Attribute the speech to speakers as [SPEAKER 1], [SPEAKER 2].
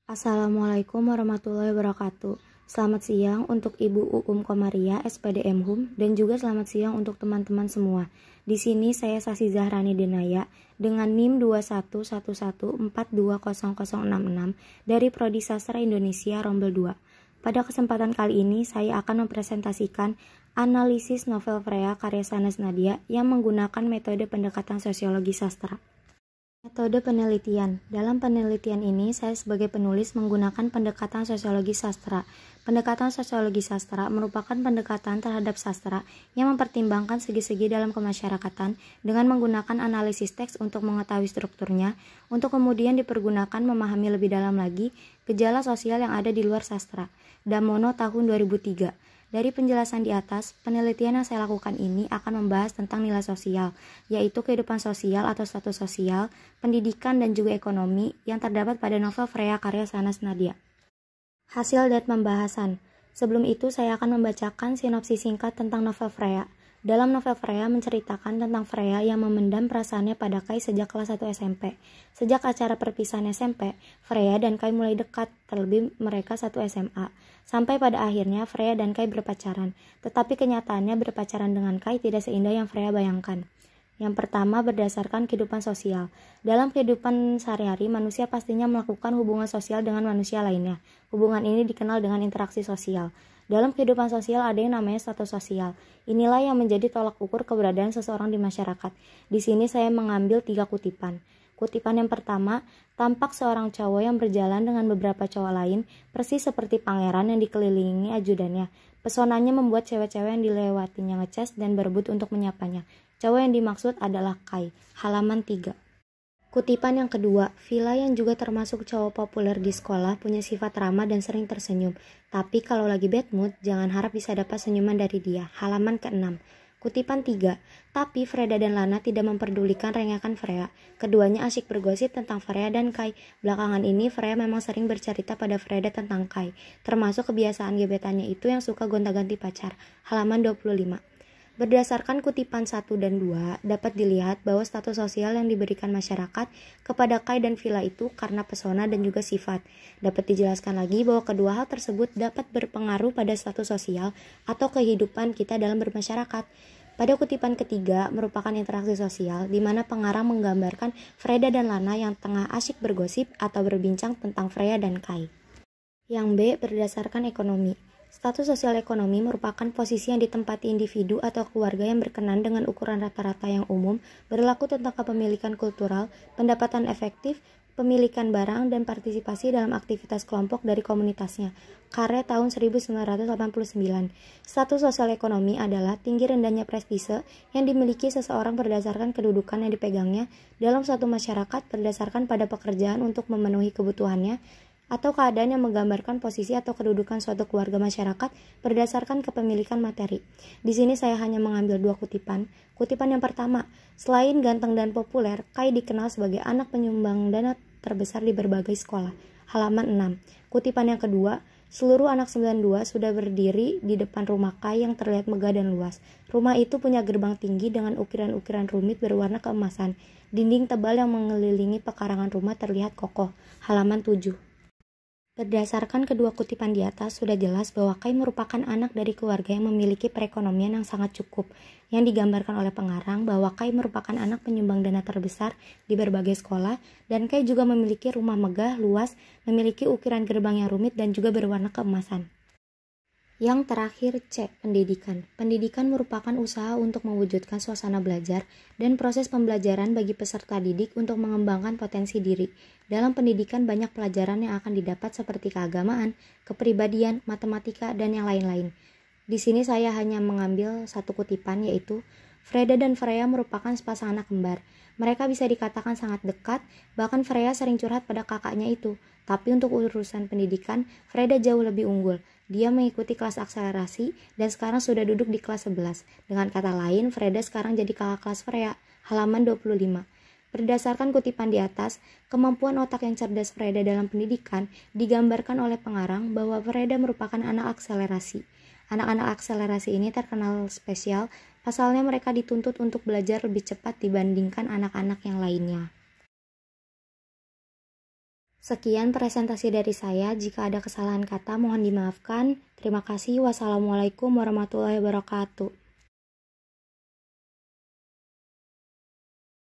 [SPEAKER 1] Assalamualaikum warahmatullahi wabarakatuh. Selamat siang untuk Ibu Uum Komaria, SPD Hum, dan juga selamat siang untuk teman-teman semua. Di sini saya Sasi Zahrani Denaya dengan NIM 2111420066 dari Prodi Sastra Indonesia Rombel 2. Pada kesempatan kali ini saya akan mempresentasikan analisis novel Freya karya Sanas Nadia yang menggunakan metode pendekatan sosiologi sastra. Metode penelitian. Dalam penelitian ini, saya sebagai penulis menggunakan pendekatan sosiologi sastra. Pendekatan sosiologi sastra merupakan pendekatan terhadap sastra yang mempertimbangkan segi-segi dalam kemasyarakatan dengan menggunakan analisis teks untuk mengetahui strukturnya, untuk kemudian dipergunakan memahami lebih dalam lagi gejala sosial yang ada di luar sastra. Damono tahun 2003. Dari penjelasan di atas, penelitian yang saya lakukan ini akan membahas tentang nilai sosial, yaitu kehidupan sosial atau status sosial, pendidikan, dan juga ekonomi yang terdapat pada novel Freya karya Sanas Nadia. Hasil dan pembahasan. Sebelum itu, saya akan membacakan sinopsis singkat tentang novel Freya. Dalam novel Freya menceritakan tentang Freya yang memendam perasaannya pada Kai sejak kelas 1 SMP. Sejak acara perpisahan SMP, Freya dan Kai mulai dekat, terlebih mereka satu SMA. Sampai pada akhirnya Freya dan Kai berpacaran. Tetapi kenyataannya berpacaran dengan Kai tidak seindah yang Freya bayangkan. Yang pertama, berdasarkan kehidupan sosial. Dalam kehidupan sehari-hari, manusia pastinya melakukan hubungan sosial dengan manusia lainnya. Hubungan ini dikenal dengan interaksi sosial. Dalam kehidupan sosial ada yang namanya status sosial. Inilah yang menjadi tolak ukur keberadaan seseorang di masyarakat. Di sini saya mengambil 3 kutipan. Kutipan yang pertama, tampak seorang cowok yang berjalan dengan beberapa cowok lain, persis seperti pangeran yang dikelilingi ajudannya. Pesonanya membuat cewek-cewek yang dilewatinya ngeces dan berebut untuk menyapanya. Cowok yang dimaksud adalah Kai. Halaman 3. Kutipan yang kedua, Villa yang juga termasuk cowok populer di sekolah punya sifat ramah dan sering tersenyum. Tapi kalau lagi bad mood, jangan harap bisa dapat senyuman dari dia. Halaman ke-6. Kutipan 3, tapi Freda dan Lana tidak memperdulikan rengakan Freya. Keduanya asyik bergosip tentang Freya dan Kai. Belakangan ini Freya memang sering bercerita pada Freda tentang Kai, termasuk kebiasaan gebetannya itu yang suka gonta-ganti pacar. Halaman 25. Berdasarkan kutipan 1 dan 2, dapat dilihat bahwa status sosial yang diberikan masyarakat kepada Kai dan Villa itu karena pesona dan juga sifat. Dapat dijelaskan lagi bahwa kedua hal tersebut dapat berpengaruh pada status sosial atau kehidupan kita dalam bermasyarakat. Pada kutipan ketiga merupakan interaksi sosial di mana pengarang menggambarkan Freda dan Lana yang tengah asyik bergosip atau berbincang tentang Freya dan Kai. Yang B, berdasarkan ekonomi. Status sosial ekonomi merupakan posisi yang ditempati individu atau keluarga yang berkenan dengan ukuran rata-rata yang umum, berlaku tentang kepemilikan kultural, pendapatan efektif, pemilikan barang, dan partisipasi dalam aktivitas kelompok dari komunitasnya. Karya tahun 1989. Status sosial ekonomi adalah tinggi rendahnya prestise yang dimiliki seseorang berdasarkan kedudukan yang dipegangnya dalam suatu masyarakat berdasarkan pada pekerjaan untuk memenuhi kebutuhannya, atau keadaan yang menggambarkan posisi atau kedudukan suatu keluarga masyarakat berdasarkan kepemilikan materi. Di sini saya hanya mengambil 2 kutipan. Kutipan yang pertama, selain ganteng dan populer, Kai dikenal sebagai anak penyumbang dana terbesar di berbagai sekolah. Halaman 6. Kutipan yang kedua, seluruh anak 92 sudah berdiri di depan rumah Kai yang terlihat megah dan luas. Rumah itu punya gerbang tinggi dengan ukiran-ukiran rumit berwarna keemasan. Dinding tebal yang mengelilingi pekarangan rumah terlihat kokoh. Halaman 7. Berdasarkan kedua kutipan di atas, sudah jelas bahwa Kai merupakan anak dari keluarga yang memiliki perekonomian yang sangat cukup. Yang digambarkan oleh pengarang bahwa Kai merupakan anak penyumbang dana terbesar di berbagai sekolah, dan Kai juga memiliki rumah megah, luas, memiliki ukiran gerbang yang rumit dan juga berwarna keemasan. Yang terakhir C, pendidikan. Pendidikan merupakan usaha untuk mewujudkan suasana belajar dan proses pembelajaran bagi peserta didik untuk mengembangkan potensi diri. Dalam pendidikan banyak pelajaran yang akan didapat seperti keagamaan, kepribadian, matematika, dan yang lain-lain. Di sini saya hanya mengambil 1 kutipan, yaitu Freda dan Freya merupakan sepasang anak kembar. Mereka bisa dikatakan sangat dekat, bahkan Freya sering curhat pada kakaknya itu. Tapi untuk urusan pendidikan, Freda jauh lebih unggul. Dia mengikuti kelas akselerasi dan sekarang sudah duduk di kelas 11. Dengan kata lain, Freda sekarang jadi kakak kelas Freya. Halaman 25. Berdasarkan kutipan di atas, kemampuan otak yang cerdas Freda dalam pendidikan digambarkan oleh pengarang bahwa Freda merupakan anak akselerasi. Anak-anak akselerasi ini terkenal spesial, pasalnya mereka dituntut untuk belajar lebih cepat dibandingkan anak-anak yang lainnya. Sekian presentasi dari saya. Jika ada kesalahan kata mohon dimaafkan. Terima kasih. Wassalamualaikum warahmatullahi wabarakatuh.